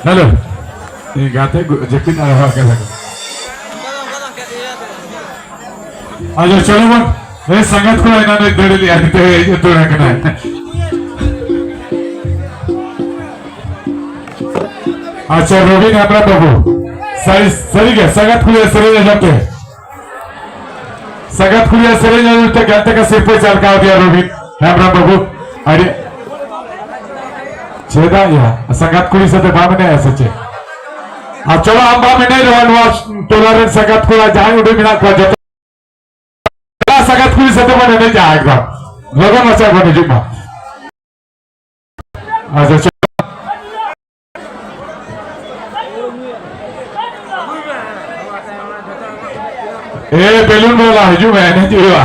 Hello ये गाते जेपिन आ रहा क्या लगा अच्छा चलो मग हे संगत को आहे ना दडली आणि ते येतो का नाही अच्छा रोबिन हमरा बाबू सही सही क्या संगत खुले सही जाते संगत खुले सही जाते गलत का सिर पे चल का दिया रोबिन हमरा बाबू अरे छेदा या संगत खुली से तो बाम नहीं ऐसा चे अब चलो हम बाम नहीं रहन वाच टोलरेंस संगत खुला जाए उड़े बिना को जतो संगत खुली से तो बने नहीं जाएगा लोगों मचा बने जुम्मा अच्छा ए बेलून बोला हजू मैंने जीवा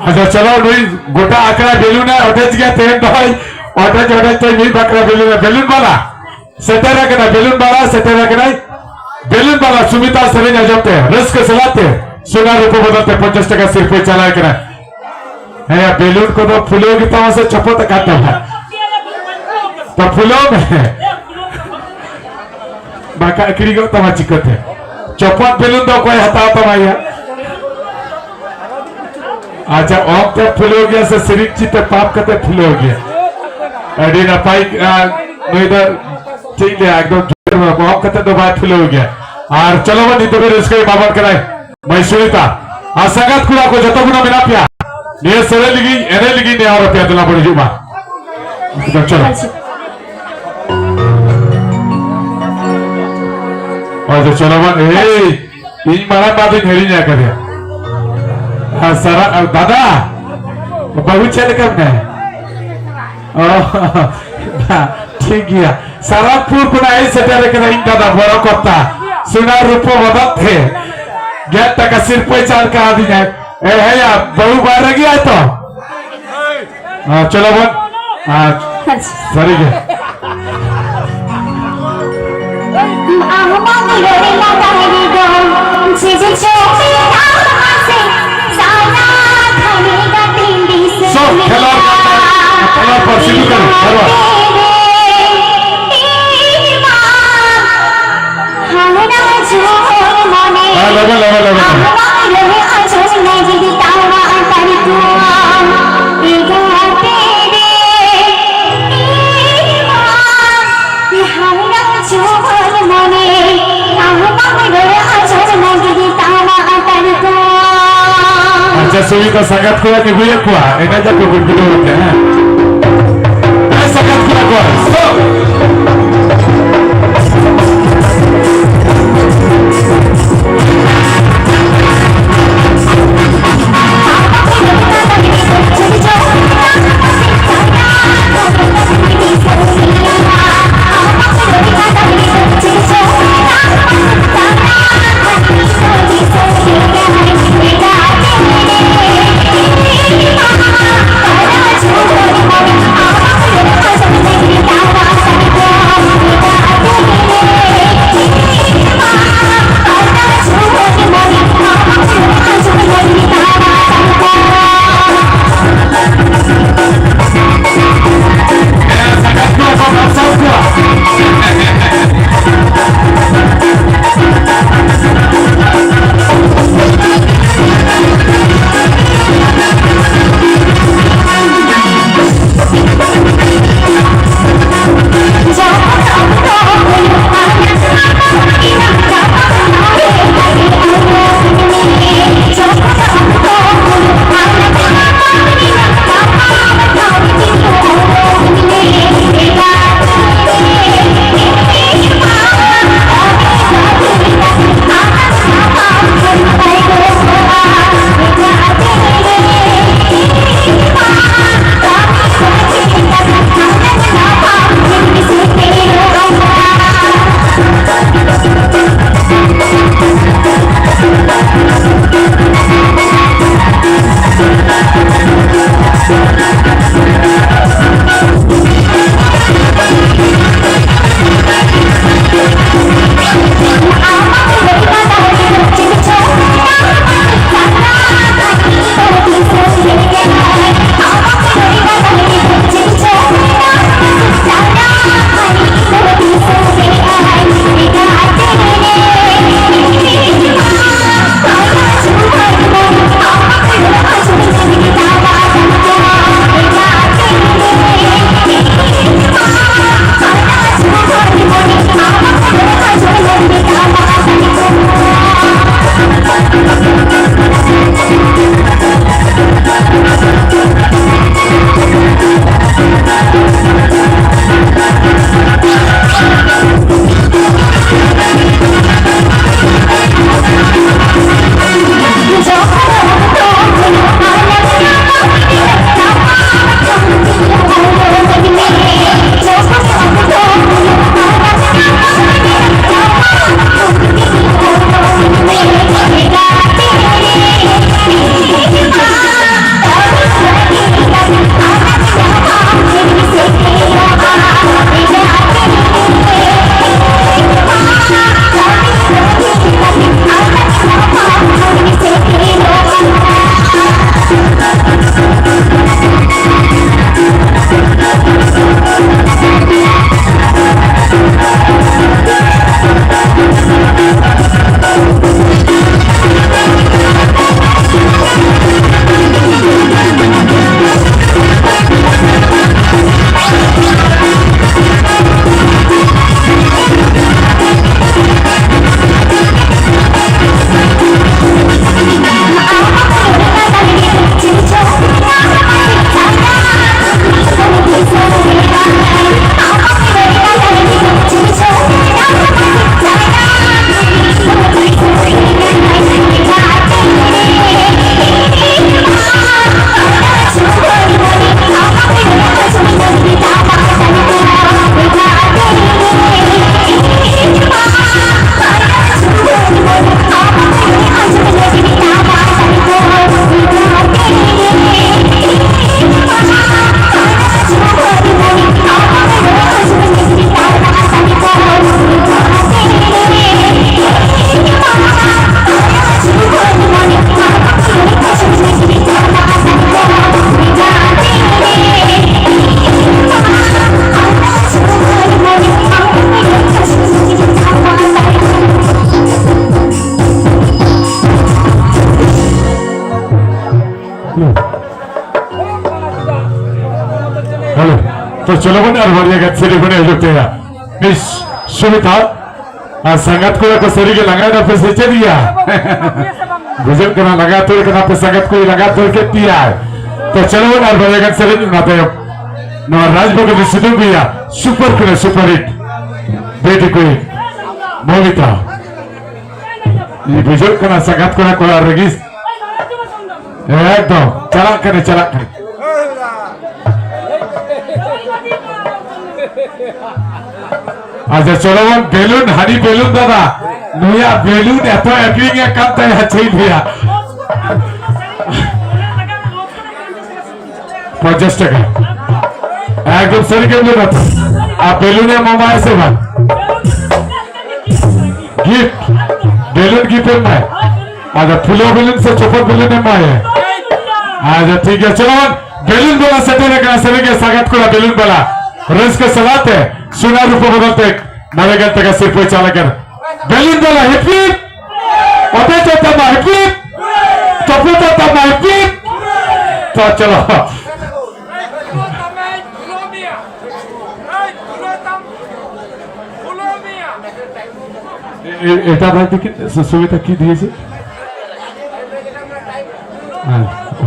अच्छा चलो नहीं गोटा आकड़ा बेलून है अटैच गया तेल भाई अटैच तो नहीं बकरा बेलून है बेलून वाला सेटर रखना बेलून वाला सेटर रखना बेलून वाला सुमिता सरेंज जाते हैं रिस्क चलाते सोना रुपये बदलते 50 टका सिर पे चला के ना है बेलून को तो फूलों की तरह से चप्पो तक आता है तो फूलों में बाका अकड़ी को तमा चिकट है चौपट बेलून तो कोई हटा तो माया अच्छा ऑफ तो फुल हो गया से शरीर चित्त पाप करते फुल हो गया अड़ी ना पाई मैं इधर ठीक है एकदम ऑफ करते तो बात फुल हो गया और चलो वो नहीं तो फिर इसके बाबर कराए मैं सुनीता असंगत खुला को जतो गुना बिना पिया ये सरे लिगी एने लिगी ने और पिया दिला पड़ी जुमा चलो और चलो वन ए इन मारा बात हेरी ना करे सारा दादा बहुत चल कब नहीं ठीक है सारापुर को नहीं सेटर करना इन दादा बड़ा कोता सुना रुपये बदलते गैर तक सिर पे चाल का आदि है ए है या बहु बार गया तो चलो वन सरी के खेला पर शुरू करो अच्छा सुविधा संगत को निभुए कुआ एना जाके गुडगुडो होते हैं संगत को Thank you. तो चलो बने और बढ़िया गए सेरी बने जो तेरा मिस सुमिता और संगत को सेरी के लगा ना पैसे चल दिया बुजुर्ग को लगा तो ना पे संगत को लगा तो के दिया तो चलो बने और बढ़िया गए सेरी ना तो ना राजभोग में सिद्धू भैया सुपर करे सुपर हिट बेटी कोई मोहिता ये बुजुर्ग को ना संगत को ना कोई रगिस एकदम चला करे अच्छा चलो वो बेलून हरी बेलून दादा नुया बेलून एत एक्टिंग करते हैं अच्छे भैया 50 টাকা एकदम सही के लिए बता आप बेलून है मामा ऐसे बात गिफ्ट बेलून गिफ्ट में अच्छा फूलों बेलून से चौपट बेलून में है अच्छा ठीक है चलो बेलून बोला सटे रखना सभी के स्वागत को बेलून बोला रस के सलात है सुना रूप बदलते नवे घंटे का सिर पे चाला कर बेलून बोला हैप्पी ओटे चोटा मा हैप्पी चोपू चोटा मा हैप्पी तो चलो এটা ভাই দেখি সুবিধা কি দিয়েছে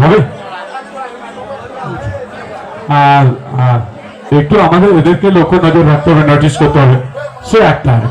হবে আর একটু আমাদের এদেরকে লক্ষ্য নজর রাখতে হবে নোটিস করতে হবে সে একটা আমি